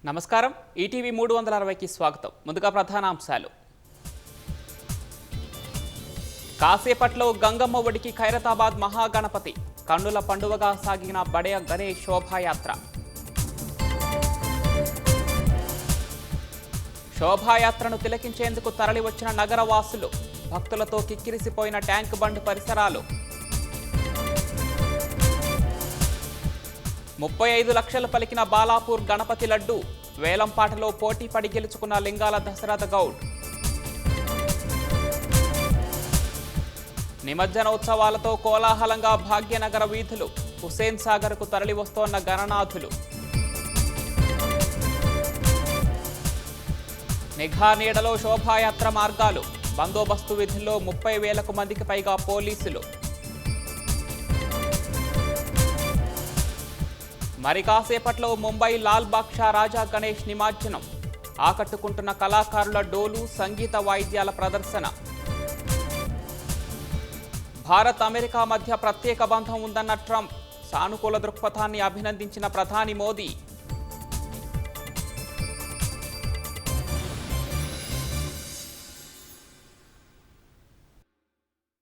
నమస్కారం ఈటీవీ 360కి స్వాగతం. ముందుగా ప్రధానాంశాలు. కాసేపట్లో గంగమ్మ ఒడికి ఖైరతాబాద్ మహాగణపతి కన్నుల పండువగా సాగిన బడే గణేష్ శోభాయాత్ర. శోభాయాత్రను తిలకించేందుకు తరలివచ్చిన నగరవాసులు, భక్తులతో కిక్కిరిసిపోయిన ట్యాంక్ బండ్ పరిసరాలు. 35 లక్షలు పలికిన బాలాపూర్ గణపతి లడ్డు వేలంపాటలో పోటీ పడి గెలుచుకున్న లింగాల దశరథ గౌడ్. నిమజ్జనోత్సవాలతో కోలాహలంగా భాగ్యనగర వీధులు, హుసేన్ సాగర్కు తరలివస్తోన్న గణనాథులు. నిఘా నీడలో శోభాయాత్ర మార్గాలు, బందోబస్తు విధుల్లో 30,000 మందికి పైగా పోలీసులు. మరి కాసేపట్లో ముంబై లాల్ బాక్షా రాజా గణేష్ నిమజ్జనం, ఆకట్టుకుంటున్న కళాకారుల డోలు, సంగీత వాయిద్యాల ప్రదర్శన. భారత్ అమెరికా మధ్య ప్రత్యేక బంధం ఉందన్న ట్రంప్, సానుకూల దృక్పథాన్ని అభినందించిన ప్రధాని మోదీ.